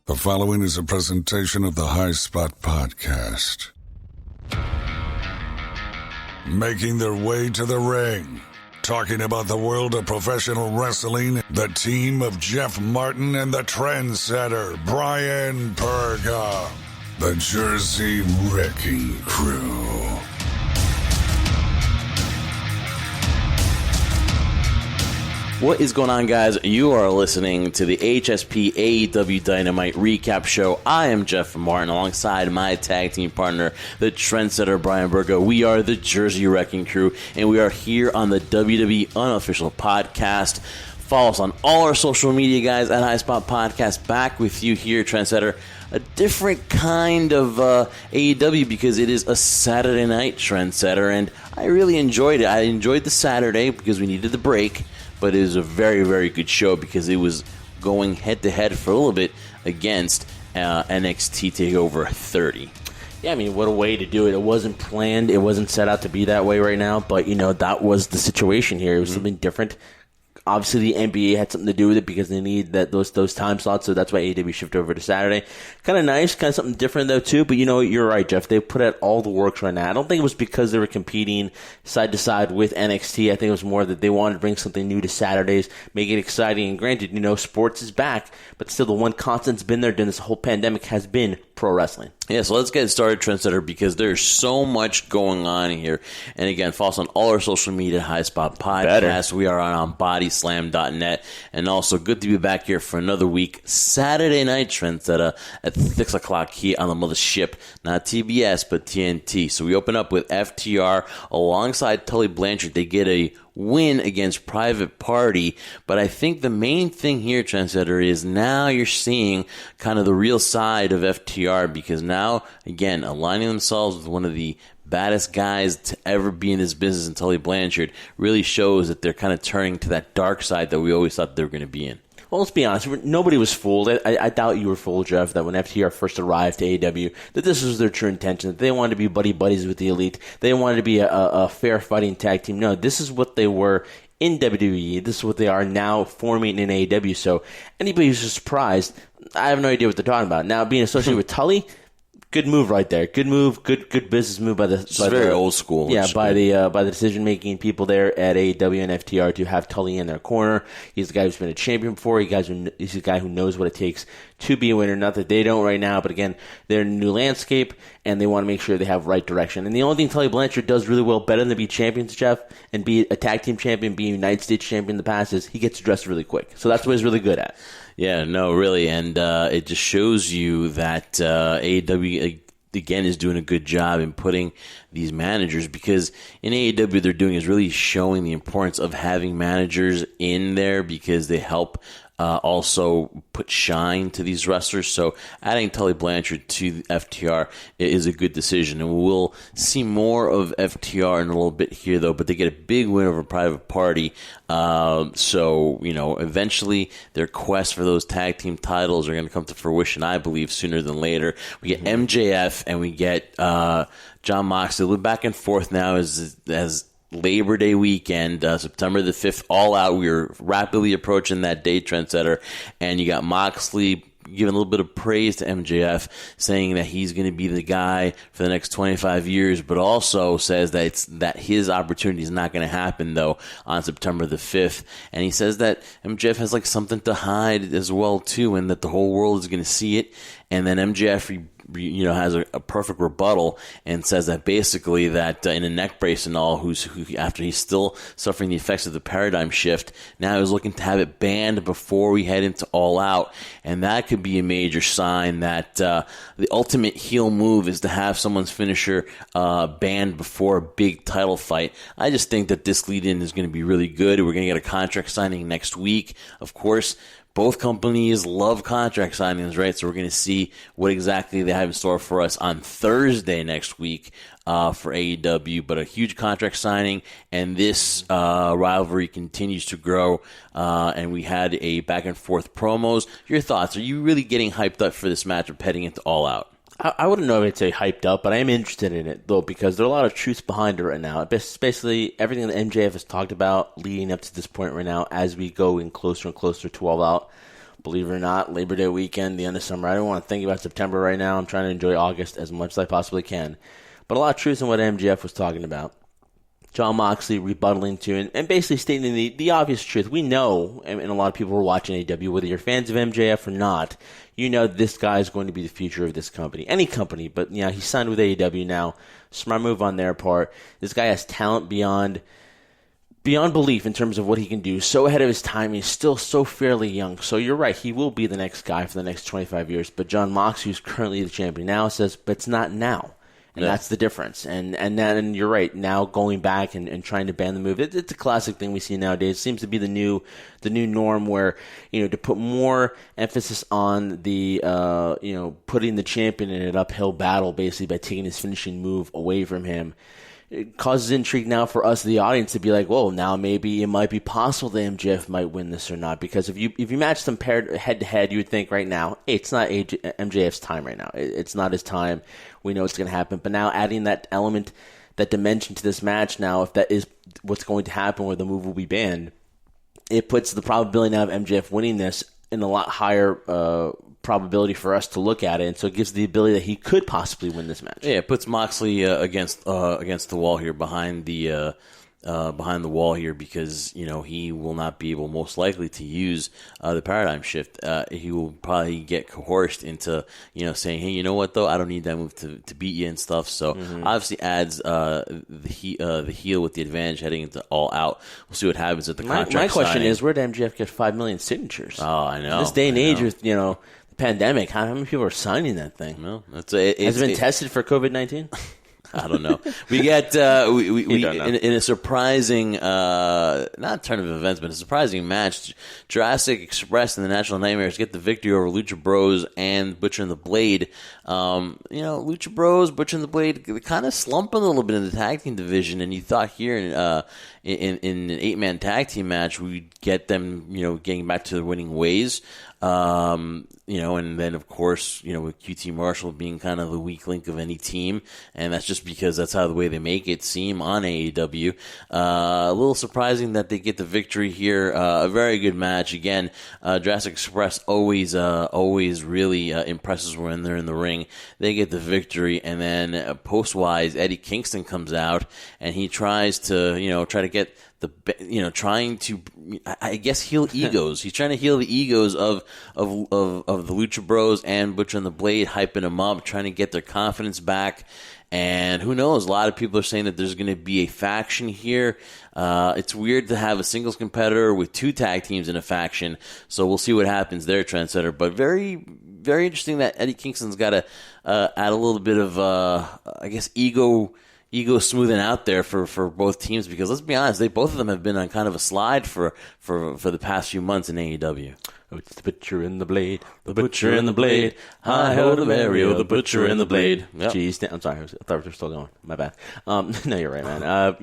The following is a presentation of the High Spot Podcast. Making their way to the ring, talking about the world of professional wrestling, the team of Jeff Martin and the trendsetter, Bryan Burga, the Jersey Wrecking Crew. What is going on, guys? You are listening to the HSP AEW Dynamite recap show. I am Jeff Martin alongside my tag team partner, the trendsetter Bryan Burga. We are the Jersey Wrecking Crew, and we are here on the WWE Unofficial Podcast. Follow us on all our social media, guys, at High Spot Podcast. Back with you here, trendsetter. A different kind of AEW because it is a Saturday night trendsetter, and I really enjoyed it. I enjoyed the Saturday because we needed the break. But it was a very, very good show because it was going head-to-head for a little bit against NXT TakeOver 30. Yeah, I mean, what a way to do it. It wasn't planned. It wasn't set out to be that way right now. But, you know, that was the situation here. It was something different. Obviously, the NBA had something to do with it because they need those time slots, so that's why AEW shifted over to Saturday. Kind of nice, kind of something different, though, too. But, you know, you're right, Jeff. They put out all the works right now. I don't think it was because they were competing side to side with NXT. I think it was more that they wanted to bring something new to Saturdays, make it exciting. And granted, you know, sports is back, but still the one constant's been there during this whole pandemic has been pro wrestling. Yeah, so let's get started, trendsetter, because there's so much going on here. And again, follow us on all our social media, High Spot Podcast. We are on bodyslam.net. And also, good to be back here for another week. Saturday night, trendsetter, at 6 o'clock here on the mothership. Not TBS, but TNT. So we open up with FTR alongside Tully Blanchard. They get a win against Private Party, but I think the main thing here, trendsetter, is now you're seeing kind of the real side of FTR because now, again, aligning themselves with one of the baddest guys to ever be in this business in Tully Blanchard really shows that they're kind of turning to that dark side that we always thought they were going to be in. Well, let's be honest. Nobody was fooled. I doubt you were fooled, Jeff, that when FTR first arrived to AEW, that this was their true intention, that they wanted to be buddies with the Elite. They wanted to be a fair fighting tag team. No, this is what they were in WWE. This is what they are now forming in AEW. So anybody who's surprised, I have no idea what they're talking about. Now, being associated with Tully, good move right there. Good move. Good business move by the. It's very old school. Yeah, by the decision making people there at AEW and FTR to have Tully in their corner. He's the guy who's been a champion before. He's the guy who knows what it takes to be a winner. Not that they don't right now, but again, they're in a new landscape and they want to make sure they have right direction. And the only thing Tully Blanchard does really well, better than be champions, Jeff, and be a tag team champion, be a United States champion in the past, is he gets dressed really quick. So that's what he's really good at. Yeah, no, really, and it just shows you that AEW again is doing a good job in putting these managers, because in AEW they're doing is really showing the importance of having managers in there because they help also put shine to these wrestlers. So adding Tully Blanchard to FTR is a good decision, and we'll see more of FTR in a little bit here, though. But they get a big win over Private Party, so you know eventually their quest for those tag team titles are going to come to fruition, I believe, sooner than later. We get MJF and we get John Moxley. We're back and forth now as Labor Day weekend, September the 5th, all out. We are rapidly approaching that date, trendsetter, and you got Moxley giving a little bit of praise to MJF, saying that he's going to be the guy for the next 25 years, but also says that his opportunity is not going to happen, though, on September the 5th. And he says that MJF has like something to hide as well, too, and that the whole world is going to see it. And then MJF has a perfect rebuttal and says that basically that in a neck brace and all, who after he's still suffering the effects of the paradigm shift, now he's looking to have it banned before we head into All Out, and that could be a major sign that the ultimate heel move is to have someone's finisher banned before a big title fight. I just think that this lead-in is going to be really good. We're going to get a contract signing next week, of course. Both companies love contract signings, right? So we're going to see what exactly they have in store for us on Thursday next week for AEW. But a huge contract signing, and this rivalry continues to grow. And we had a back and forth promos. Your thoughts? Are you really getting hyped up for this matchup heading into All Out? I wouldn't know if I'd say hyped up, but I am interested in it, though, because there are a lot of truths behind it right now. It's basically everything that MJF has talked about leading up to this point right now as we go in closer and closer to All Out. believe it or not, Labor Day weekend, the end of summer. I don't want to think about September right now. I'm trying to enjoy August as much as I possibly can. But a lot of truth in what MJF was talking about. Jon Moxley rebuttaling to and basically stating the obvious truth. We know, and a lot of people who are watching AEW, whether you're fans of MJF or not, you know this guy is going to be the future of this company. Any company, but he signed with AEW now. Smart move on their part. This guy has talent beyond belief in terms of what he can do. So ahead of his time. He's still so fairly young. So you're right. He will be the next guy for the next 25 years. But Jon Moxley, who's currently the champion now, says, but it's not now. And that's the difference. And you're right. Now going back and trying to ban the move, it's a classic thing we see nowadays. It seems to be the new norm where, to put more emphasis on the, putting the champion in an uphill battle basically by taking his finishing move away from him. It causes intrigue now for us, the audience, to be like, whoa, now maybe it might be possible that MJF might win this or not. Because if you match them paired head to head, you would think right now, hey, it's not MJF's time right now. It's not his time. We know it's going to happen. But now adding that element, that dimension to this match now, if that is what's going to happen where the move will be banned, it puts the probability now of MJF winning this in a lot higher probability for us to look at it, and so it gives the ability that he could possibly win this match. Yeah, it puts Moxley against the wall here, behind the wall here, because he will not be able, most likely, to use the paradigm shift. He will probably get coerced into saying, hey, you know what though, I don't need that move to beat you and stuff. So obviously adds the heel with the advantage heading into All Out. We'll see what happens at the contract. My question signing. is, where did MJF get 5 million signatures? Oh, I know. In this day and age with the pandemic, how many people are signing that thing? No, has it been tested for COVID-19? I don't know. We get in a surprising, not turn of events, but a surprising match. Jurassic Express and the National Nightmares get the victory over Lucha Bros and Butcher and the Blade. Lucha Bros, Butcher and the Blade, kind of slumping a little bit in the tag team division, and you thought here in an 8-man tag team match we'd get them, getting back to their winning ways. And then of course, with QT Marshall being kind of the weak link of any team, and that's just because that's how the way they make it seem on AEW. A little surprising that they get the victory here. A very good match. Again, Jurassic Express always really impresses when they're in the ring. They get the victory, and then post-wise, Eddie Kingston comes out and he tries to get trying to, I guess, heal egos. He's trying to heal the egos of the Lucha Bros and Butcher and the Blade, hyping them up, trying to get their confidence back. And who knows? A lot of people are saying that there's going to be a faction here. It's weird to have a singles competitor with 2 tag teams in a faction. So we'll see what happens there, Trendsetter. But very, very interesting that Eddie Kingston's got to add a little bit of, I guess, ego smoothing out there for both teams, because let's be honest, both of them have been on kind of a slide for the past few months in AEW. Oh, it's the Butcher and the Blade, the Butcher and the Blade. Hi-ho to Mario, the Butcher and the Blade. Yep. Jeez, I'm sorry, I thought we were still going. My bad. No, you're right, man.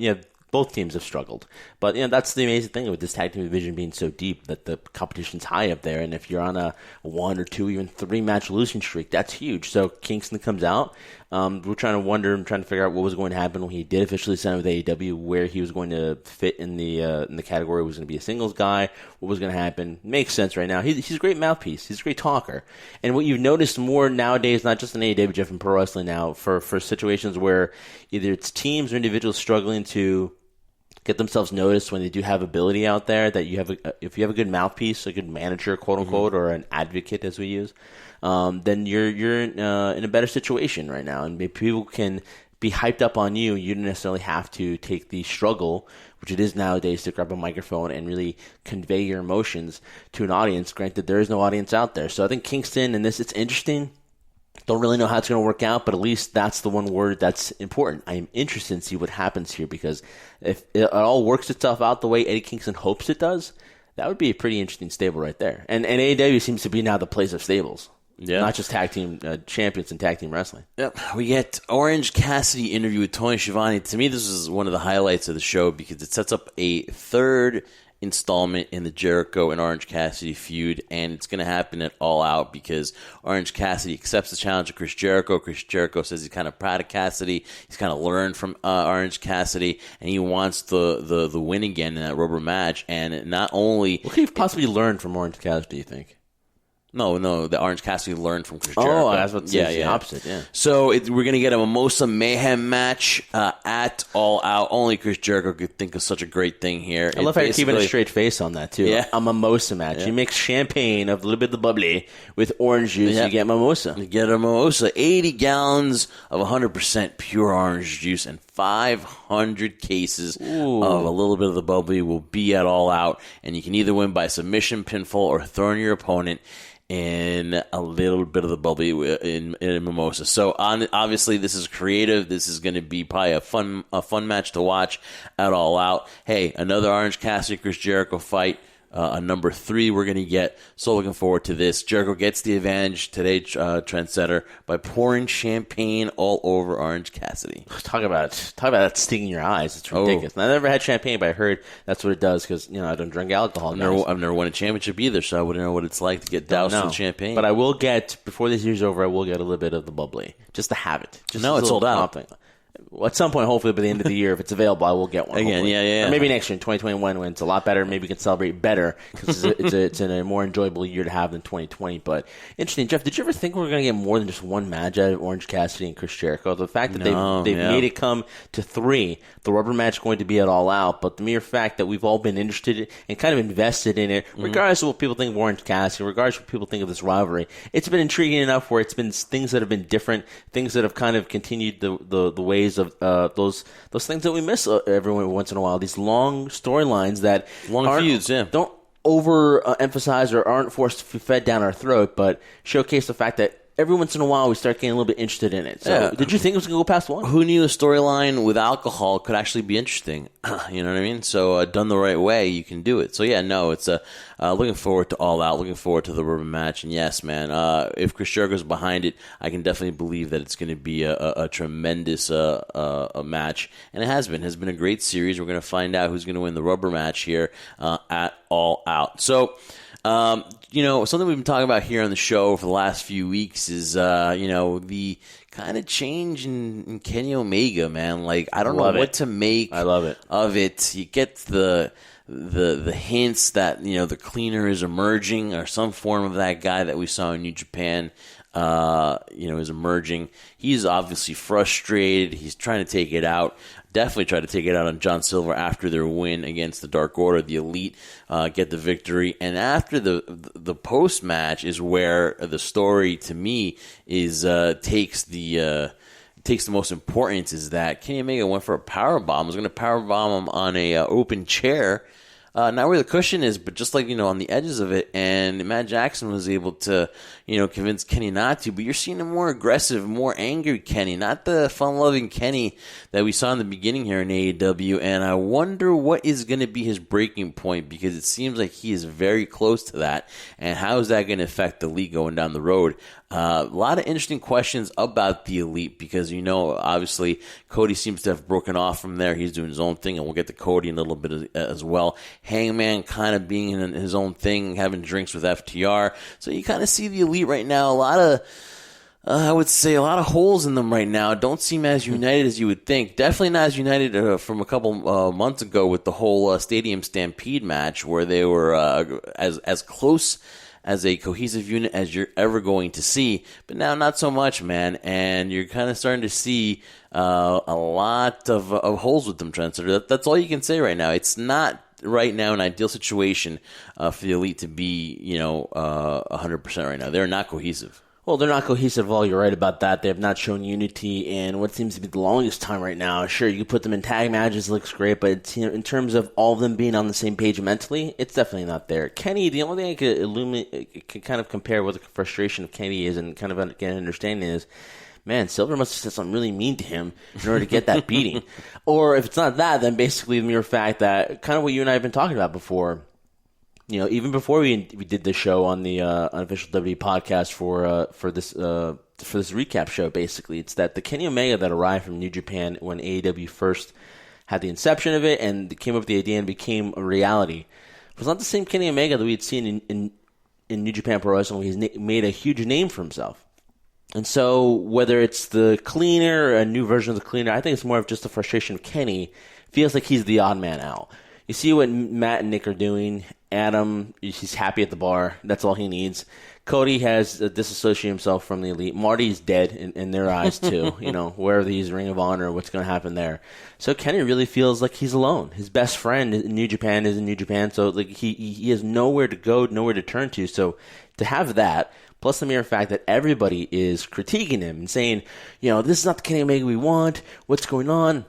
Both teams have struggled. But, that's the amazing thing with this tag team division being so deep, that the competition's high up there. And if you're on a 1 or 2, even 3-match losing streak, that's huge. So Kingston comes out. We're trying to figure out what was going to happen when he did officially sign with AEW, where he was going to fit in the category. Was going to be a singles guy? What was going to happen? Makes sense right now. He's a great mouthpiece. He's a great talker. And what you've noticed more nowadays, not just in AEW, Jeff, in pro wrestling now, for situations where either it's teams or individuals struggling to get themselves noticed when they do have ability out there, that if you have a good mouthpiece, a good manager, quote unquote, or an advocate as we use, then you're in a better situation right now, and maybe people can be hyped up on you. You don't necessarily have to take the struggle, which it is nowadays, to grab a microphone and really convey your emotions to an audience. Granted, there is no audience out there, so I think Kingston and this, it's interesting. Don't really know how it's going to work out, but at least that's the one word that's important. I am interested in see what happens here, because if it all works itself out the way Eddie Kingston hopes it does, that would be a pretty interesting stable right there. And AEW seems to be now the place of stables. Yeah. Not just tag team champions and tag team wrestling. Yep. We get Orange Cassidy interview with Tony Schiavone. To me, this is one of the highlights of the show, because it sets up a third installment in the Jericho and Orange Cassidy feud, and it's going to happen at All Out, because Orange Cassidy accepts the challenge of Chris Jericho. Chris Jericho says he's kind of proud of Cassidy. He's kind of learned from Orange Cassidy, and he wants the win again in that rubber match. And not only... What could he possibly learn from Orange Cassidy, do you think? No, the Orange Cassidy learned from Chris Oh, Jericho. that's what the opposite, yeah. So we're going to get a Mimosa Mayhem match at All Out. Only Chris Jericho could think of such a great thing here. I love how you're keeping a straight face on that, too. Yeah. A mimosa match. Yeah. You mix champagne of a little bit of the bubbly with orange juice, you get mimosa. You get a mimosa. 80 gallons of 100% pure orange juice and 500 cases of a little bit of the bubbly will be at All Out. And you can either win by submission, pinfall, or throwing your opponent in a little bit of the bubbly in a mimosa. So obviously this is creative. This is going to be probably a fun match to watch at All Out. Hey, another Orange Cassidy Chris Jericho fight. A number 3 we're going to get. So looking forward to this. Jericho gets the advantage today, trendsetter, by pouring champagne all over Orange Cassidy. Talk about that sting in your eyes. It's ridiculous. I never had champagne, but I heard that's what it does because I don't drink alcohol. I've never won a championship either, so I wouldn't know what it's like to get doused with champagne. But I will get, before this year's over, I will get a little bit of the bubbly just to have it. Just it's sold out. Well, at some point, hopefully by the end of the year, if it's available, I will get one. Again, hopefully. yeah. Or maybe next year in 2021 when it's a lot better. Maybe we can celebrate better because it's a more enjoyable year to have than 2020. But interesting, Jeff, did you ever think we were going to get more than just one match out of Orange Cassidy and Chris Jericho? The fact that they've made it come to 3, the rubber match going to be at All Out, but the mere fact that we've all been interested and kind of invested in it, regardless of what people think of Orange Cassidy, regardless of what people think of this rivalry, it's been intriguing enough where it's been things that have been different, things that have kind of continued the ways of those things that we miss every once in a while. These long storylines that feuds, don't overemphasize or aren't forced fed down our throat, but showcase the fact that every once in a while we start getting a little bit interested in it. So, did you think it was going to go past 1? Who knew a storyline with alcohol could actually be interesting? You know what I mean? So, done the right way, you can do it. So, it's looking forward to All Out, looking forward to the rubber match. And yes, man, if Chris Jericho's behind it, I can definitely believe that it's going to be a tremendous match. And it has been. It has been a great series. We're going to find out who's going to win the rubber match here at All Out. So, something we've been talking about here on the show for the last few weeks is, the kind of change in Kenny Omega, man. Like, I don't know what to make of it. You get the hints that, the cleaner is emerging or some form of that guy that we saw in New Japan, is emerging. He's obviously frustrated. He's trying to take it out. Definitely try to take it out on John Silver after their win against the Dark Order. The Elite get the victory, and after the post match is where the story to me is takes the most importance. Is that Kenny Omega went for a power bomb? Was going to power bomb him on a open chair. Not where the cushion is, but just on the edges of it. And Matt Jackson was able to, convince Kenny not to. But you're seeing a more aggressive, more angry Kenny, not the fun-loving Kenny that we saw in the beginning here in AEW. And I wonder what is going to be his breaking point, because it seems like he is very close to that. And how is that going to affect the Elite going down the road? A lot of interesting questions about the Elite because, obviously Cody seems to have broken off from there. He's doing his own thing, and we'll get to Cody in a little bit as well. Hangman kind of being in his own thing, having drinks with FTR. So you kind of see the Elite right now, a lot of, I would say, a lot of holes in them right now. Don't seem as united as you would think. Definitely not as united from a couple months ago with the whole Stadium Stampede match where they were as close as a cohesive unit as you're ever going to see. But now not so much, man. And you're kind of starting to see a lot of holes with them, Trent. So that's all you can say right now. It's not right now an ideal situation for the Elite to be, 100% right now. They're not cohesive. Well, they're not cohesive at all. You're right about that. They have not shown unity in what seems to be the longest time right now. Sure, you put them in tag matches, it looks great, but in terms of all of them being on the same page mentally, it's definitely not there. Kenny, the only thing I could kind of compare what the frustration of Kenny is and kind of get an understanding is, man, Silver must have said something really mean to him in order to get that beating. Or if it's not that, then basically the mere fact that, kind of what you and I have been talking about before, even before we did this show on the Unofficial WWE podcast for this recap show, basically, it's that the Kenny Omega that arrived from New Japan when AEW first had the inception of it and came up with the idea and became a reality was not the same Kenny Omega that we had seen in New Japan Pro Wrestling, where he's made a huge name for himself. And so whether it's the cleaner or a new version of the cleaner, I think it's more of just the frustration of Kenny. Feels like he's the odd man out. You see what Matt and Nick are doing, Adam, he's happy at the bar. That's all he needs. Cody has disassociated himself from the Elite. Marty's dead in their eyes, too. Wherever he's Ring of Honor, what's going to happen there. So Kenny really feels like he's alone. His best friend in New Japan is in New Japan, so like he has nowhere to go, nowhere to turn to. So to have that, plus the mere fact that everybody is critiquing him and saying, this is not the Kenny Omega we want, what's going on?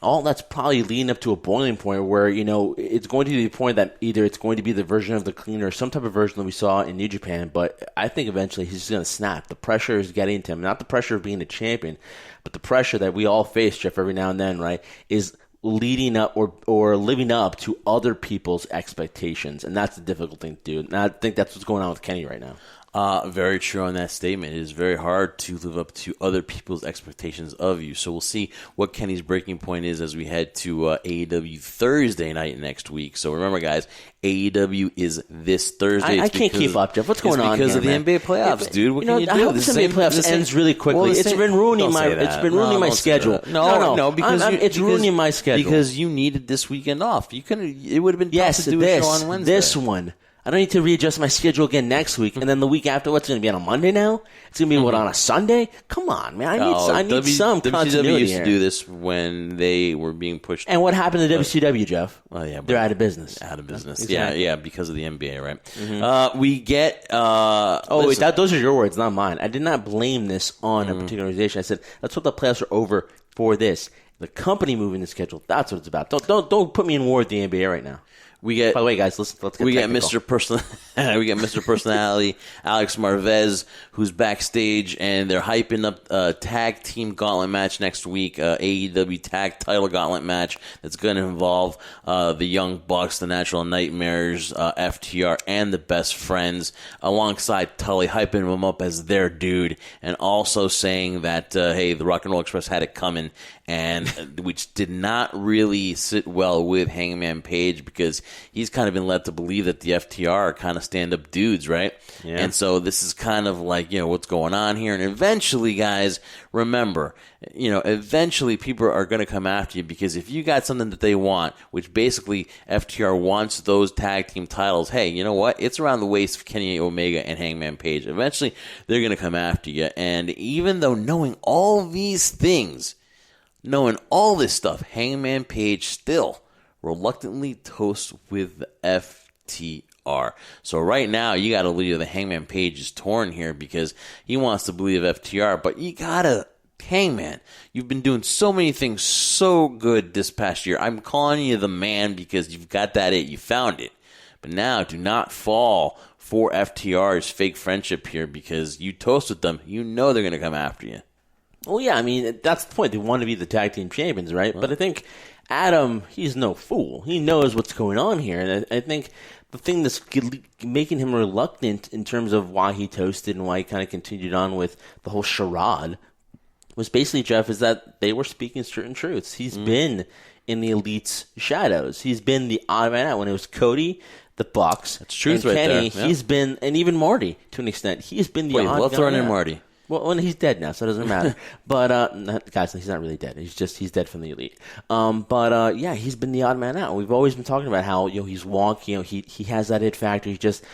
All that's probably leading up to a boiling point where, it's going to be the point that either it's going to be the version of the Clean or some type of version that we saw in New Japan, but I think eventually he's just going to snap. The pressure is getting to him. Not the pressure of being a champion, but the pressure that we all face, Jeff, every now and then, right, is leading up or living up to other people's expectations, and that's the difficult thing to do. And I think that's what's going on with Kenny right now. Very true on that statement. It is very hard to live up to other people's expectations of you. So we'll see what Kenny's breaking point is as we head to AEW Thursday night next week. So remember, guys, AEW is this Thursday. I can't keep up, Jeff. What's going on here, because of the NBA playoffs, dude. What can you do? I hope the NBA playoffs ends really quickly. It's been ruining my schedule. No, because it's ruining my schedule. Because you needed this weekend off. It would have been tough to do a show on Wednesday. This one. I don't need to readjust my schedule again next week, and then the week after, what's going to be on a Monday now? It's going to be on a Sunday? Come on, man. I need some continuity WCW used here. to do this when they were being pushed. And what happened to WCW, Jeff? Well, yeah, they're out of business. Exactly. Yeah, because of the NBA, right? Mm-hmm. We get. Wait, those are your words, not mine. I did not blame this on a particular organization. I said let's hope the playoffs are over for this. The company moving the schedule. That's what it's about. Don't put me in war with the NBA right now. By the way, guys, let's get technical. We get Mr. Personality, Alex Marvez, who's backstage, and they're hyping up a tag team gauntlet match next week, AEW tag title gauntlet match that's going to involve the Young Bucks, the Natural Nightmares, FTR, and the Best Friends, alongside Tully, hyping them up as their dude, and also saying that, hey, the Rock and Roll Express had it coming, and which did not really sit well with Hangman Page because he's kind of been led to believe that the FTR are kind of stand-up dudes, right? Yeah. And so this is kind of like, what's going on here? And eventually, guys, remember, eventually people are going to come after you because if you got something that they want, which basically FTR wants those tag team titles, hey, you know what? It's around the waist of Kenny Omega and Hangman Page. Eventually, they're going to come after you. And even though knowing all these things, knowing all this stuff, Hangman Page still reluctantly toasts with the FTR. So right now, you got to believe the Hangman Page is torn here because he wants to believe FTR, but you got to, Hangman, you've been doing so many things so good this past year. I'm calling you the man because you've got that it. You found it. But now, do not fall for FTR's fake friendship here because you toasted them. You know they're going to come after you. Well, yeah, I mean, that's the point. They want to be the tag team champions, right? Well, but I think Adam, he's no fool. He knows what's going on here. And I think the thing that's making him reluctant in terms of why he toasted and why he kind of continued on with the whole charade was basically, Jeff, is that they were speaking certain truths. He's been in the Elite's shadows. He's been the odd man out. When it was Cody, the Bucks, that's truth and right Kenny, there. Yeah. He's been, and even Marty to an extent, he's been the odd love guy throwing in out. Marty. Well, he's dead now, so it doesn't matter. But, guys, he's not really dead. He's dead from the Elite. Yeah, he's been the odd man out. We've always been talking about how, he's wonky, he has that it factor. He just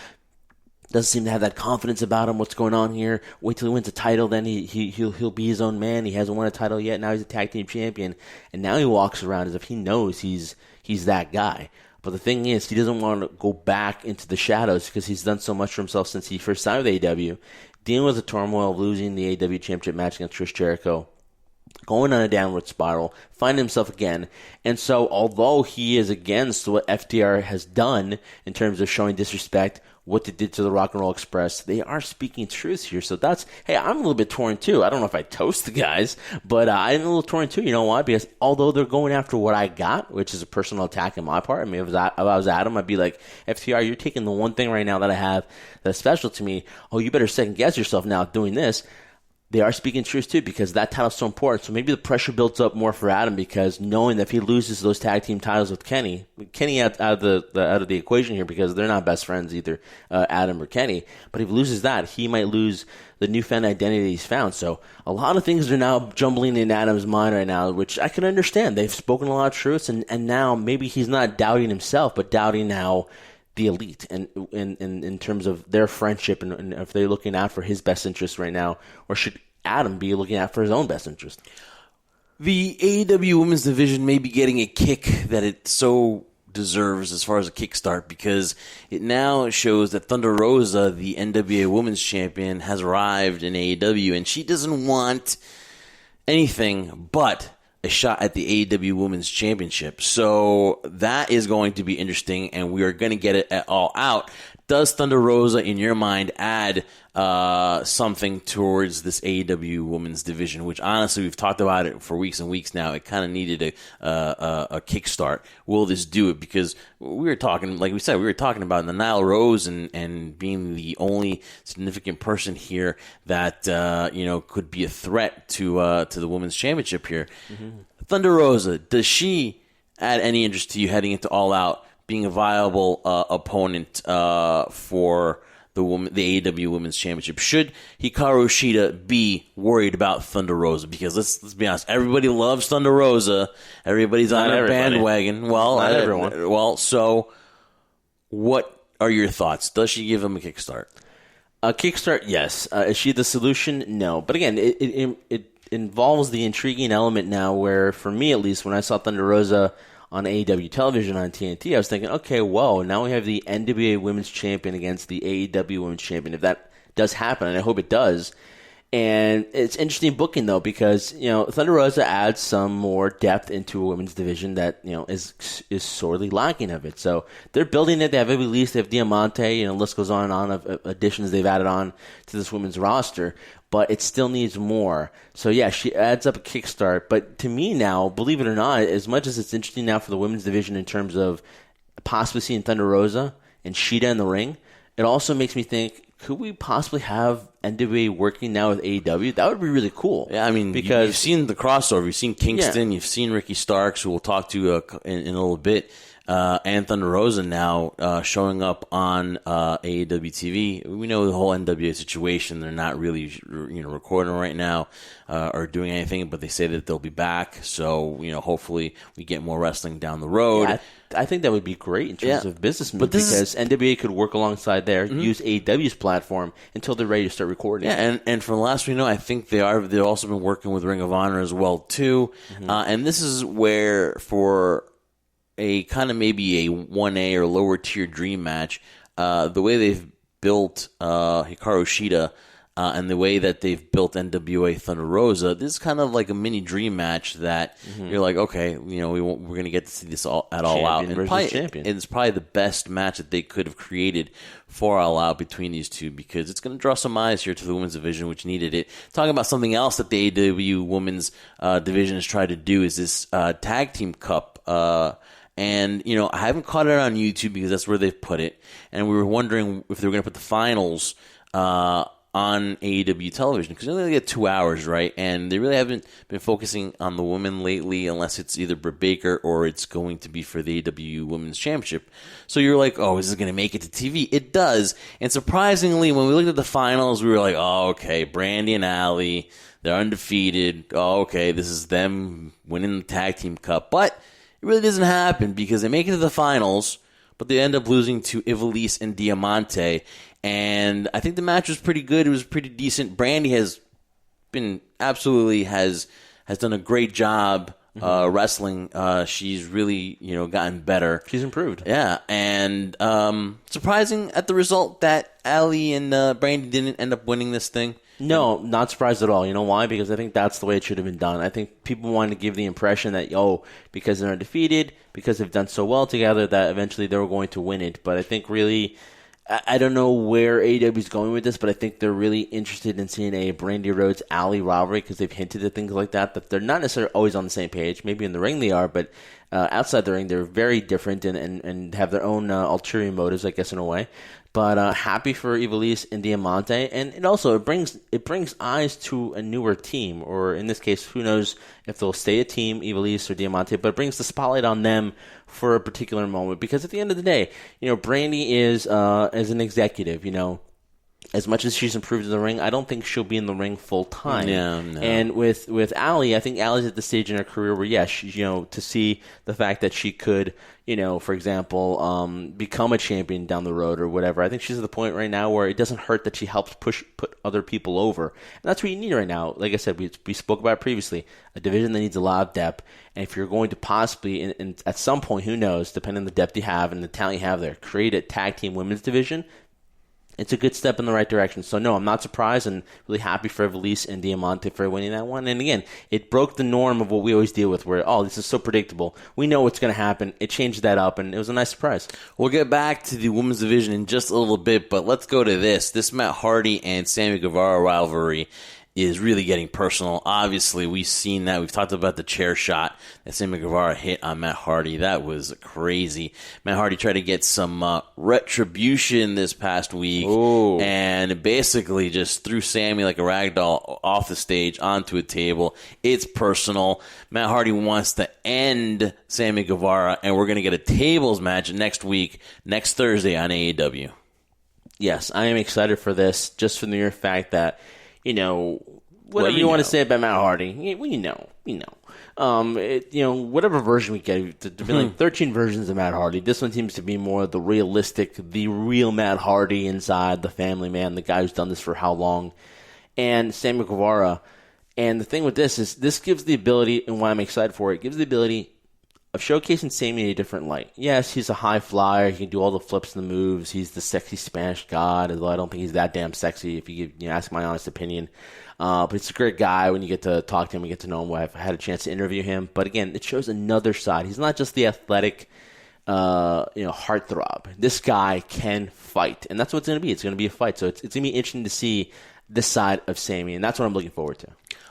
doesn't seem to have that confidence about him. What's going on here? Wait till he wins a title, then he'll be his own man. He hasn't won a title yet. Now he's a tag team champion. And now he walks around as if he knows he's that guy. But the thing is, he doesn't want to go back into the shadows because he's done so much for himself since he first signed with AEW. Dealing with the turmoil of losing the AEW Championship match against Chris Jericho, going on a downward spiral, finding himself again. And so, although he is against what FTR has done in terms of showing disrespect, what they did to the Rock and Roll Express, they are speaking truth here. So hey, I'm a little bit torn too. I don't know if I toast the guys, but I'm a little torn too. You know why? Because although they're going after what I got, which is a personal attack on my part, I mean, if I was Adam, I'd be like, FTR, you're taking the one thing right now that I have that's special to me. Oh, you better second guess yourself now doing this. They are speaking truth too because that title's so important. So maybe the pressure builds up more for Adam because knowing that if he loses those tag team titles with Kenny out of the equation here because they're not best friends either, Adam or Kenny. But if he loses that, he might lose the newfound identity he's found. So a lot of things are now jumbling in Adam's mind right now, which I can understand. They've spoken a lot of truths, and now maybe he's not doubting himself, but doubting how the elite, and in terms of their friendship, and if they're looking out for his best interest right now, or should Adam be looking out for his own best interest? The AEW Women's Division may be getting a kick that it so deserves as far as a kickstart, because it now shows that Thunder Rosa, the NWA Women's Champion, has arrived in AEW, and she doesn't want anything but a shot at the AEW Women's Championship. So that is going to be interesting, and we are going to get it at All Out. Does Thunder Rosa, in your mind, add something towards this AEW Women's Division, which honestly we've talked about it for weeks and weeks now? It kind of needed a kickstart. Will this do it? Because we were talking, like we said, we were talking about the Nyla Rose and being the only significant person here that could be a threat to the Women's Championship here. Mm-hmm. Thunder Rosa, does she add any interest to you heading into All Out, being a viable opponent for the AEW Women's Championship? Should Hikaru Shida be worried about Thunder Rosa? Because let's be honest, everybody loves Thunder Rosa. Everybody's on a bandwagon. Well, not everyone. Well, so what are your thoughts? Does she give him a kickstart? A kickstart, yes. Is she the solution? No. But again, it involves the intriguing element now where, for me at least, when I saw Thunder Rosa on AEW television on TNT, I was thinking, okay, whoa, now we have the NWA Women's Champion against the AEW Women's Champion. If that does happen, and I hope it does. And it's interesting booking, though, because, Thunder Rosa adds some more depth into a women's division that, is sorely lacking of it. So they're building it. They have Ivelisse, they have Diamante, the list goes on and on of additions they've added on to this women's roster. But it still needs more. So, yeah, she adds up a kickstart. But to me now, believe it or not, as much as it's interesting now for the women's division in terms of possibly seeing Thunder Rosa and Shida in the ring, it also makes me think, could we possibly have NWA working now with AEW? That would be really cool. Yeah, I mean, because you've seen the crossover. You've seen Kingston. Yeah. You've seen Ricky Starks, who we'll talk to in a little bit. And Thunder Rosa now showing up on AEW TV. We know the whole NWA situation. They're not really, recording right now or doing anything, but they say that they'll be back. So, hopefully we get more wrestling down the road. Yeah, I think that would be great in terms of business move, because NWA could work alongside there, use AEW's platform until they're ready to start recording. Yeah, and from the last we know, I think they've also been working with Ring of Honor as well too. Mm-hmm. And this is where, for a kind of maybe a 1A or lower tier dream match, the way they've built Hikaru Shida and the way that they've built NWA Thunder Rosa, this is kind of like a mini dream match that you're like, okay, we're going to get to see this all out. And it's probably the best match that they could have created for All Out between these two, because it's going to draw some eyes here to the women's division, which needed it. Talking about something else that the AEW women's division has tried to do is this Tag Team Cup. And, I haven't caught it on YouTube because that's where they've put it. And we were wondering if they were going to put the finals on AEW television, because they only get 2 hours, right? And they really haven't been focusing on the women lately, unless it's either Britt Baker or it's going to be for the AEW Women's Championship. So you're like, oh, is this going to make it to TV? It does. And surprisingly, when we looked at the finals, we were like, oh, okay, Brandy and Allie, they're undefeated. Oh, okay, this is them winning the Tag Team Cup. But it really doesn't happen, because they make it to the finals, but they end up losing to Ivelisse and Diamante. And I think the match was pretty good. It was pretty decent. Brandy has done a great job wrestling. She's really, gotten better. She's improved. Yeah. And surprising at the result that Allie and Brandy didn't end up winning this thing. No, not surprised at all. You know why? Because I think that's the way it should have been done. I think people wanted to give the impression that, because they're undefeated, because they've done so well together, that eventually they were going to win it. But I think really, I don't know where AEW is going with this, but I think they're really interested in seeing a Brandy Rhodes Allie rivalry, because they've hinted at things like that they're not necessarily always on the same page. Maybe in the ring they are, but outside the ring they're very different and have their own ulterior motives, I guess, in a way. But happy for Ivelisse and Diamante, and it brings eyes to a newer team, or in this case, who knows if they'll stay a team, Ivelisse or Diamante, but it brings the spotlight on them for a particular moment, because at the end of the day, Brandy is as an executive, as much as she's improved in the ring, I don't think she'll be in the ring full time. No. And with Allie, I think Allie's at the stage in her career where, yes, she, to see the fact that she could, for example, become a champion down the road or whatever. I think she's at the point right now where it doesn't hurt that she helps put other people over. And that's what you need right now. Like I said, we spoke about it previously, a division that needs a lot of depth. And if you're going to possibly, at some point, who knows, depending on the depth you have and the talent you have there, create a tag team women's division, it's a good step in the right direction. So, no, I'm not surprised and really happy for Evilise and Diamante for winning that one. And, again, it broke the norm of what we always deal with where, this is so predictable. We know what's going to happen. It changed that up, and it was a nice surprise. We'll get back to the women's division in just a little bit, but let's go to this. This Matt Hardy and Sammy Guevara rivalry is really getting personal. Obviously, we've seen that. We've talked about the chair shot that Sammy Guevara hit on Matt Hardy. That was crazy. Matt Hardy tried to get some retribution this past week. Ooh. And basically just threw Sammy like a rag doll off the stage onto a table. It's personal. Matt Hardy wants to end Sammy Guevara, and we're going to get a tables match next week, next Thursday on AEW. Yes, I am excited for this just for the mere fact that, whatever you want to say about Matt Hardy, we know. Whatever version we get, there's been like 13 versions of Matt Hardy. This one seems to be more the realistic, the real Matt Hardy inside, the family man, the guy who's done this for how long, and Sammy Guevara. And the thing with this is this gives the ability, and why I'm excited for it, gives the ability of showcasing Sammy in a different light. Yes, he's a high flyer. He can do all the flips and the moves. He's the sexy Spanish god, although I don't think he's that damn sexy if you ask my honest opinion. But he's a great guy when you get to talk to him and get to know him. I've had a chance to interview him. But again, it shows another side. He's not just the athletic, heartthrob. This guy can fight. And that's what it's going to be. It's going to be a fight. So it's going to be interesting to see this side of Sammy. And that's what I'm looking forward to.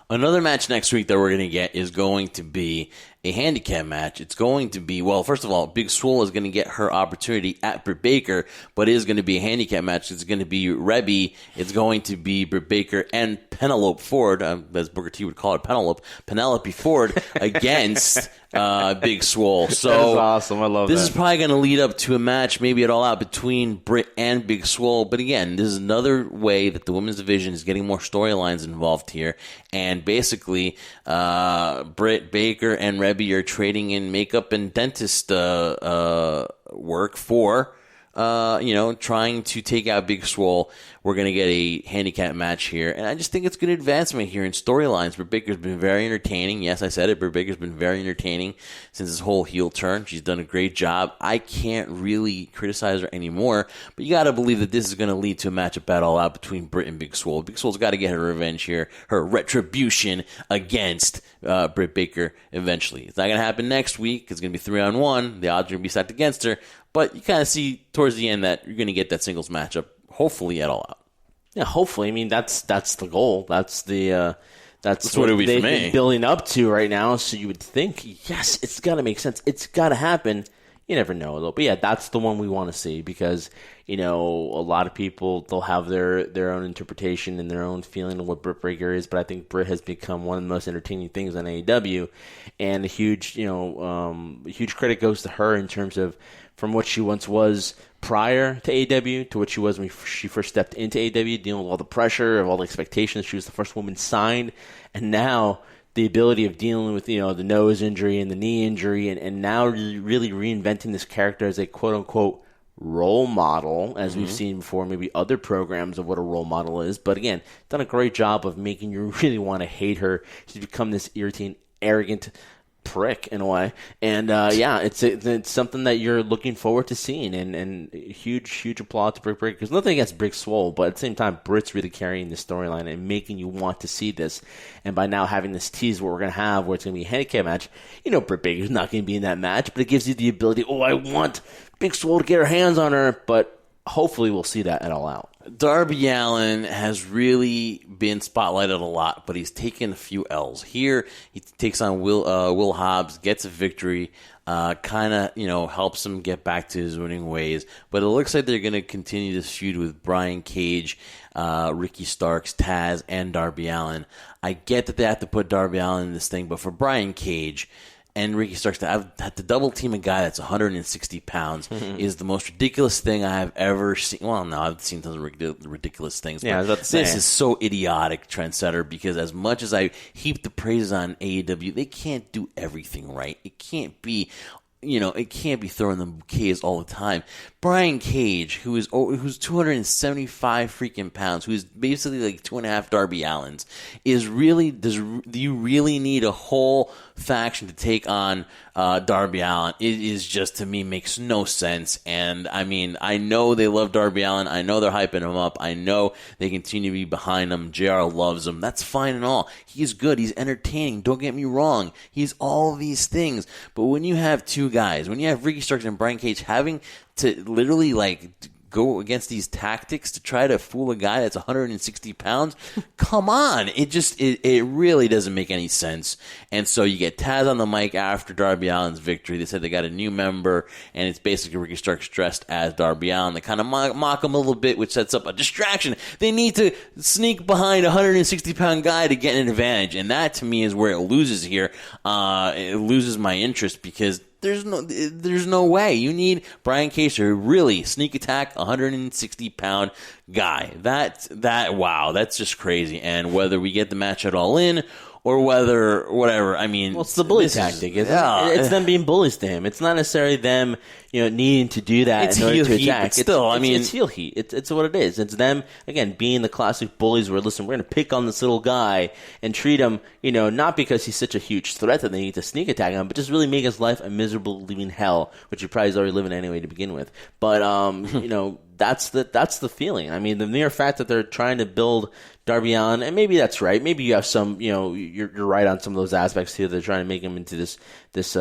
Another match next week that we're going to get is going to be a handicap match. It's going to be, well, first of all, Big Swole is going to get her opportunity at Britt Baker, but it is going to be a handicap match. It's going to be Rebby. It's going to be Britt Baker and Penelope Ford, as Booker T would call it, Penelope Ford against Big Swole. So that is awesome. I love this that. Is probably going to lead up to a match, maybe at All Out, between Britt and Big Swole. But again, this is another way that the women's division is getting more storylines involved here. And basically, Britt Baker and Rebby are trading in makeup and dentist work for, trying to take out Big Swole. We're going to get a handicap match here. And I just think it's good advancement here in storylines. Britt Baker's been very entertaining. Yes, I said it. Britt Baker's been very entertaining since this whole heel turn. She's done a great job. I can't really criticize her anymore. But you got to believe that this is going to lead to a matchup at All Out between Britt and Big Swole. Big Swole's got to get her revenge here, her retribution against Britt Baker eventually. It's not going to happen next week. It's going to be 3-on-1. The odds are going to be stacked against her. But you kind of see towards the end that you're going to get that singles matchup, hopefully at All Out. Yeah, hopefully. I mean, that's the goal. That's what it'll be for me. They're building up to right now. So you would think, yes, it's got to make sense. It's got to happen. You never know, though. But yeah, that's the one we want to see because, a lot of people, they'll have their own interpretation and their own feeling of what Britt Baker is. But I think Britt has become one of the most entertaining things on AEW. And a huge credit goes to her in terms of from what she once was prior to AEW to what she was when she first stepped into AEW, dealing with all the pressure, of all the expectations. She was the first woman signed. And now the ability of dealing with, the nose injury and the knee injury and now really reinventing this character as a quote-unquote role model, as we've seen before, maybe other programs of what a role model is. But again, done a great job of making you really want to hate her. She's become this irritating, arrogant prick in a way. And it's something that you're looking forward to seeing. And huge applaud to Britt Baker. Because nothing against Big Swole, but at the same time, Britt's really carrying the storyline and making you want to see this. And by now having this tease what we're going to have, where it's going to be a handicap match, Britt Baker's not going to be in that match, but it gives you the ability, I want Big Swole to get her hands on her, but hopefully we'll see that at All Out. Darby Allen has really been spotlighted a lot, but he's taken a few L's. Here, he takes on Will Hobbs, gets a victory, helps him get back to his winning ways. But it looks like they're going to continue this feud with Brian Cage, Ricky Starks, Taz, and Darby Allen. I get that they have to put Darby Allen in this thing, but for Brian Cage, and Ricky Starks to have to double team a guy that's 160 pounds is the most ridiculous thing I have ever seen. Well, no, I've seen tons of ridiculous things. Yeah, but I was about to say. this is so idiotic, Trendsetter, because as much as I heap the praises on AEW, they can't do everything right. It can't be... it can't be throwing the bouquets all the time. Brian Cage, who's 275 freaking pounds, who's basically like 2.5 Darby Allens, do you really need a whole faction to take on Darby Allen? It is just, to me, makes no sense. And I mean, I know they love Darby Allen. I know they're hyping him up. I know they continue to be behind him. JR loves him. That's fine and all. He's good. He's entertaining. Don't get me wrong. He's all these things. But when you have two guys, when you have Ricky Starks and Brian Cage having to literally go against these tactics to try to fool a guy that's 160 pounds, come on. It really doesn't make any sense. And so you get Taz on the mic after Darby Allen's victory. They said they got a new member, and it's basically Ricky Starks dressed as Darby Allen. They kind of mock him a little bit, which sets up a distraction. They need to sneak behind a 160-pound guy to get an advantage, and that, to me, is where it loses here. It loses my interest because there's no way. You need Brian Cage to really sneak attack a 160-pound guy. Wow, that's just crazy. And whether we get the match at All In or whatever, I mean... Well, it's the bully tactic, isn't it? It's them being bullies to him. It's not necessarily them, needing to do that in order to attack. It's heel heat. It's what it is. It's them, again, being the classic bullies where, listen, we're going to pick on this little guy and treat him, not because he's such a huge threat that they need to sneak attack him, but just really make his life a miserable living hell, which he probably is already living anyway to begin with. But, that's the feeling. I mean, the mere fact that they're trying to build Darby Allen, and maybe that's right. Maybe you have some, you're right on some of those aspects here. They're trying to make him into this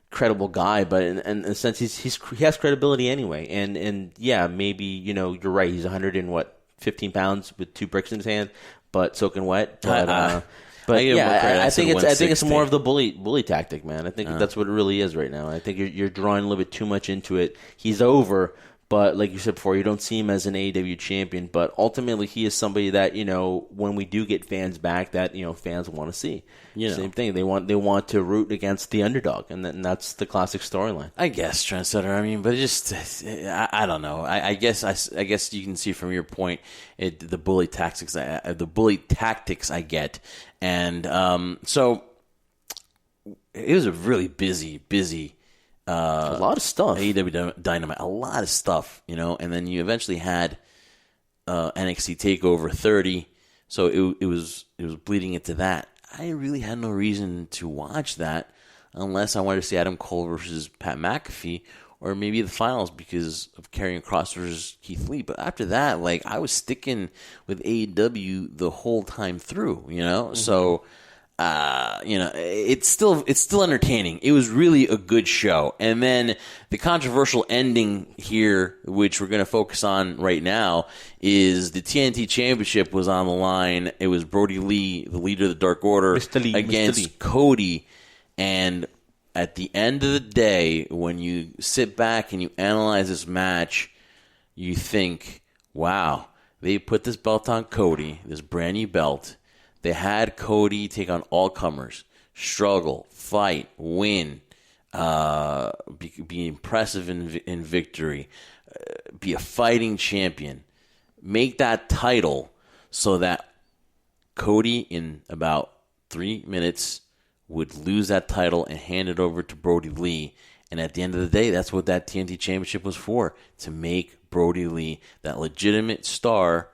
credible guy, but in a sense, he has credibility anyway. And yeah, maybe you're right. He's 115 pounds with 2 bricks in his hand, but soaking wet. But But yeah, I think it's more of the bully tactic, man. I think that's what it really is right now. I think you're drawing a little bit too much into it. He's over, but like you said before, you don't see him as an AEW champion. But ultimately, he is somebody that when we do get fans back, that fans want to see. Same thing. They want to root against the underdog, and that's the classic storyline. I guess, Trendsetter. I mean, but it just I don't know. I guess you can see from your point the bully tactics. I get, and so it was a really busy. A lot of stuff. AEW Dynamite, a lot of stuff, and then you eventually had NXT TakeOver 30, so it was bleeding into that. I really had no reason to watch that unless I wanted to see Adam Cole versus Pat McAfee, or maybe the finals because of Karrion Kross versus Keith Lee. But after that, I was sticking with AEW the whole time through, Mm-hmm. So. It's still entertaining. It was really a good show. And then the controversial ending here, which we're going to focus on right now, is the TNT Championship was on the line. It was Brodie Lee, the leader of the Dark Order, against Cody. And at the end of the day, when you sit back and you analyze this match, you think, wow, they put this belt on Cody, this brand new belt. They had Cody take on all comers, struggle, fight, win, be impressive in victory, be a fighting champion. Make that title so that Cody, in about 3 minutes, would lose that title and hand it over to Brodie Lee. And at the end of the day, that's what that TNT Championship was for, to make Brodie Lee that legitimate star.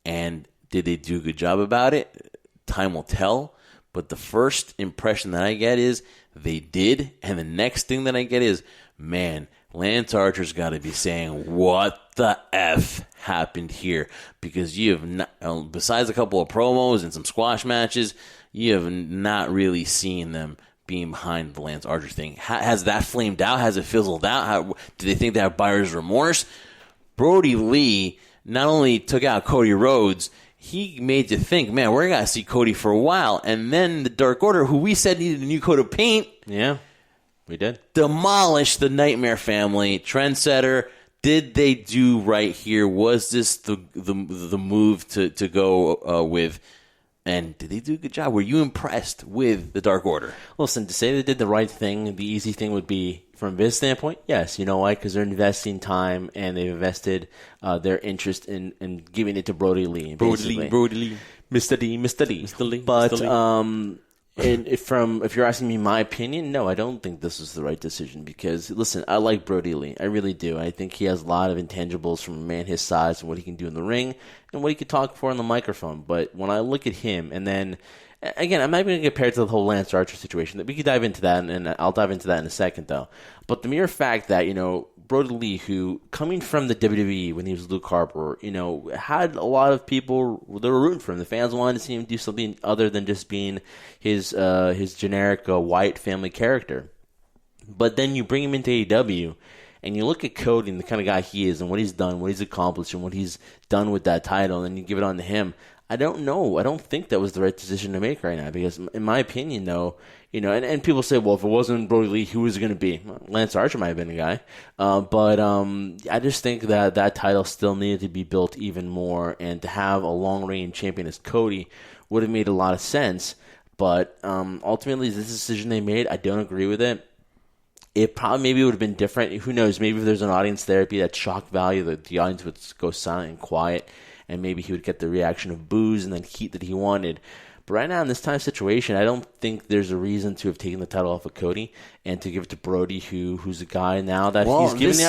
And did they do a good job about it? Time will tell, but the first impression that I get is they did, and the next thing that I get is, man, Lance Archer's got to be saying, what the F happened here? Because you have not, besides a couple of promos and some squash matches, you have not really seen them being behind the Lance Archer thing. Has that flamed out? Has it fizzled out? Do they think they have buyer's remorse? Brodie Lee not only took out Cody Rhodes, he made you think, man, we're going to see Cody for a while. And then the Dark Order, who we said needed a new coat of paint. Yeah, we did. Demolished the Nightmare Family. Trendsetter, did they do right here? Was this the move to go with And did they do a good job? Were you impressed with the Dark Order? Listen, to say they did the right thing, the easy thing would be, from his standpoint, yes. You know why? Because they're investing time and they've invested their interest in giving it to Brodie Lee. Brodie Lee. Mr. Lee. But if you're asking me my opinion, no, I don't think this is the right decision because, listen, I like Brodie Lee. I really do. I think he has a lot of intangibles from a man his size and what he can do in the ring and what he could talk for on the microphone. But when I look at him, and then, again, I'm not even going to compare it to the whole Lance Archer situation. We could dive into that, and I'll dive into that in a second, though. But the mere fact that, Brodie Lee, who, coming from the WWE when he was Luke Harper, had a lot of people that were rooting for him. The fans wanted to see him do something other than just being his generic white family character. But then you bring him into AEW, and you look at Cody and the kind of guy he is and what he's done, what he's accomplished, and what he's done with that title, and you give it on to him. I don't know. I don't think that was the right decision to make right now because, in my opinion, though, and people say, well, if it wasn't Brodie Lee, who was it going to be? Well, Lance Archer might have been the guy. But I just think that title still needed to be built even more, and to have a long-reign champion as Cody would have made a lot of sense. But ultimately, this decision they made, I don't agree with it. It probably maybe would have been different. Who knows? Maybe if there's an audience there, it'd be that shock value that the audience would go silent and quiet, and maybe he would get the reaction of boos and then heat that he wanted. But right now, in this time situation, I don't think there's a reason to have taken the title off of Cody and to give it to Brodie, who's a guy now that he's given the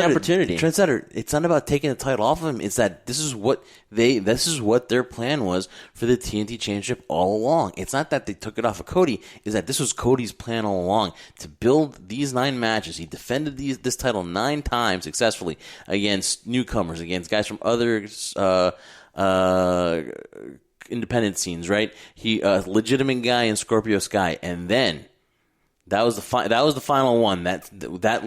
opportunity. Trendsetter, it's not about taking the title off of him. It's that this is what their plan was for the TNT Championship all along. It's not that they took it off of Cody. It's that this was Cody's plan all along to build these 9 matches. He defended this title 9 times successfully against newcomers, against guys from other independent scenes, right? He a legitimate guy in Scorpio Sky, and then that was the final one that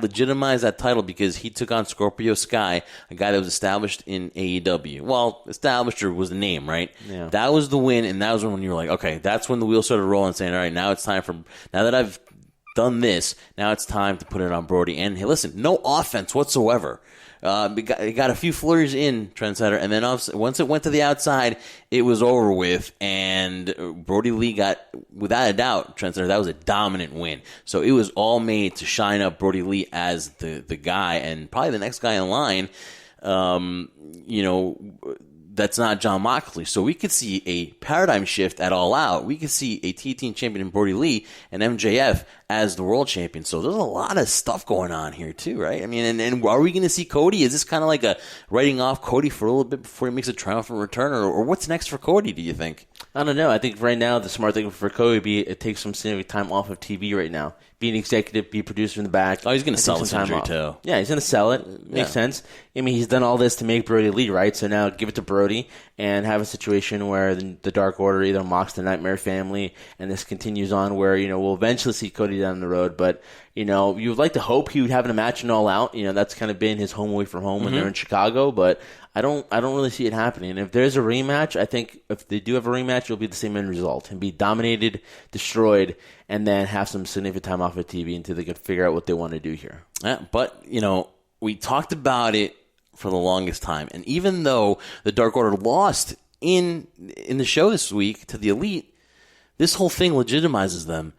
legitimized that title because he took on Scorpio Sky, a guy that was established in AEW. Well, established was the name, right? Yeah. That was the win, and that was when you were like, okay, that's when the wheels started rolling, saying, all right, now that I've done this, now it's time to put it on Brodie. And hey, listen, no offense whatsoever. It got a few flurries in, Trendsetter, and then once it went to the outside, it was over with, and Brodie Lee got, without a doubt, Trendsetter, that was a dominant win. So it was all made to shine up Brodie Lee as the guy, and probably the next guy in line, that's not John Moxley. So we could see a paradigm shift at All Out. We could see a TNT champion in Brodie Lee and MJF as the world champion. So there's a lot of stuff going on here too, right? I mean, and are we going to see Cody? Is this kind of like a writing off Cody for a little bit before he makes a triumphant return? Or what's next for Cody, do you think? I don't know. I think right now the smart thing for Cody would be it takes some significant time off of TV right now. Be an executive, be a producer in the back. Oh, he's going to sell this injury too. Yeah, he's going to sell it. Makes sense. I mean, he's done all this to make Brodie Lee, right? So now give it to Brodie and have a situation where the Dark Order either mocks the Nightmare Family, and this continues on where, we'll eventually see Cody down the road. But, you would like to hope he would have a match and All Out. That's kind of been his home away from home when they're in Chicago. But I don't really see it happening. And if there's a rematch, I think if they do have a rematch, it'll be the same end result and be dominated, destroyed, and then have some significant time off of TV until they can figure out what they want to do here. Yeah, but, we talked about it for the longest time. And even though the Dark Order lost in the show this week to the Elite, this whole thing legitimizes them.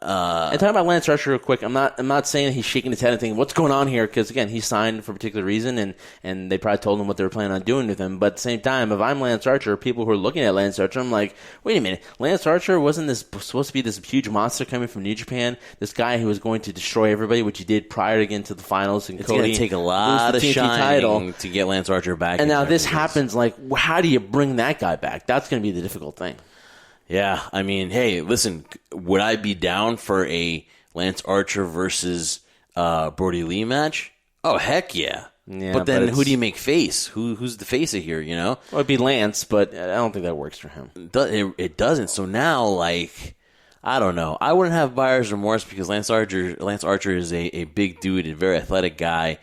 And talking about Lance Archer real quick, I'm not saying he's shaking his head and thinking, what's going on here? Because, again, he signed for a particular reason, and they probably told him what they were planning on doing with him. But at the same time, if I'm Lance Archer, people who are looking at Lance Archer, I'm like, wait a minute, Lance Archer wasn't this supposed to be this huge monster coming from New Japan? This guy who was going to destroy everybody, which he did prior to getting to the finals. And it's Cody going to take a lot of shining to get Lance Archer back. And now this happens, like, how do you bring that guy back? That's going to be the difficult thing. Yeah, I mean, hey, listen, would I be down for a Lance Archer versus Brodie Lee match? Oh, heck yeah. But then who do you make face? Who's the face of here, Well, it'd be Lance, but I don't think that works for him. It doesn't. So now, like, I don't know. I wouldn't have buyer's remorse because Lance Archer is a big dude, a very athletic guy.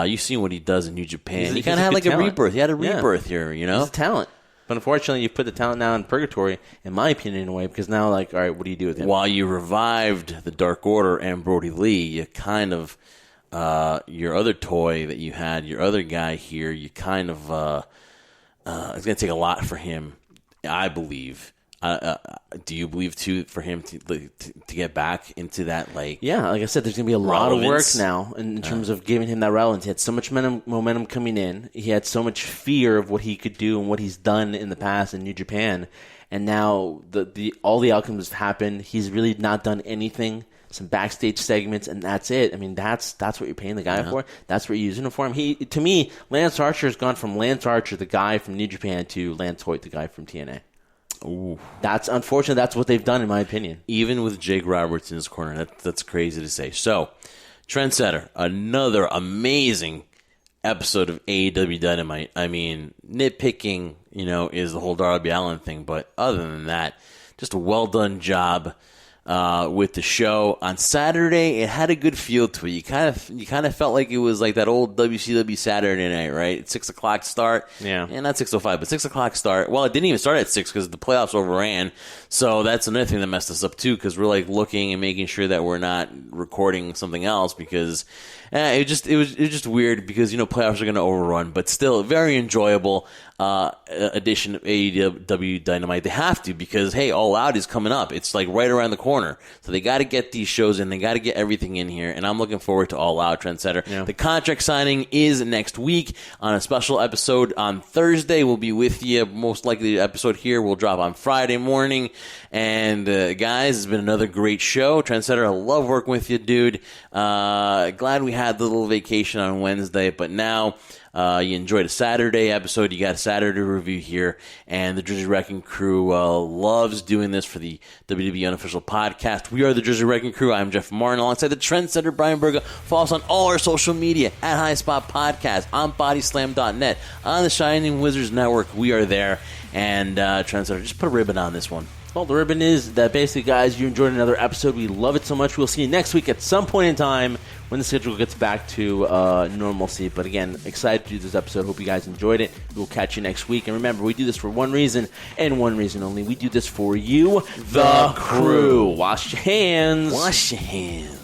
You've seen what he does in New Japan. He kind of had like a rebirth. He had a rebirth here, He's a talent. But unfortunately, you put the talent now in purgatory, in my opinion, in a way, because now, like, all right, what do you do with him? While you revived the Dark Order and Brodie Lee, you kind of, your other toy that you had, your other guy here, you kind of, it's going to take a lot for him I believe. Do you believe too for him to get back into that Yeah, like I said, there's gonna be a lot of work relevance now in terms of giving him that relevance. He had so much momentum coming in. He had so much fear of what he could do and what he's done in the past in New Japan, and now all the outcomes have happened. He's really not done anything. Some backstage segments, and that's it. I mean, that's what you're paying the guy for. That's what you're using him for. To me, Lance Archer has gone from Lance Archer, the guy from New Japan, to Lance Hoyt, the guy from TNA. Ooh. That's unfortunate. That's what they've done, in my opinion. Even with Jake Roberts in his corner, that's crazy to say. So, Trendsetter, another amazing episode of AEW Dynamite. I mean, nitpicking, is the whole Darby Allen thing, but other than that, just a well done job with the show. On Saturday, it had a good feel to it. You kind of felt like it was like that old WCW Saturday night, right? 6 o'clock start. Yeah. And not 6:05, but 6 o'clock start. Well, it didn't even start at 6 because the playoffs overran. So that's another thing that messed us up too, because we're like looking and making sure that we're not recording something else because it was just weird because playoffs are going to overrun, but still very enjoyable edition of AEW Dynamite. They have to because hey, All Out is coming up. It's like right around the corner, so they got to get these shows in. They got to get everything in here, and I'm looking forward to All Out. Trendsetter. Yeah. The contract signing is next week on a special episode on Thursday. We'll be with you. Most likely, the episode here will drop on Friday morning. And guys, it's been another great show. Trendsetter, I love working with you, dude. Glad we had the little vacation on Wednesday, but now you enjoyed a Saturday episode. You got a Saturday review here, and the Jersey Wrecking Crew loves doing this for the WWE Unofficial Podcast. We are the Jersey Wrecking Crew. I'm Jeff Martin alongside the Trendsetter Bryan Burga. Follow us on all our social media at High Spot Podcast, on bodyslam.net, on the Shining Wizards Network. We are there. And Trendsetter, just put a ribbon on this one. Well, the ribbon is that basically, guys, you enjoyed another episode. We love it so much. We'll see you next week at some point in time when the schedule gets back to normalcy. But again, excited to do this episode. Hope you guys enjoyed it. We'll catch you next week. And remember, we do this for one reason and one reason only. We do this for you, the crew. Wash your hands. Wash your hands.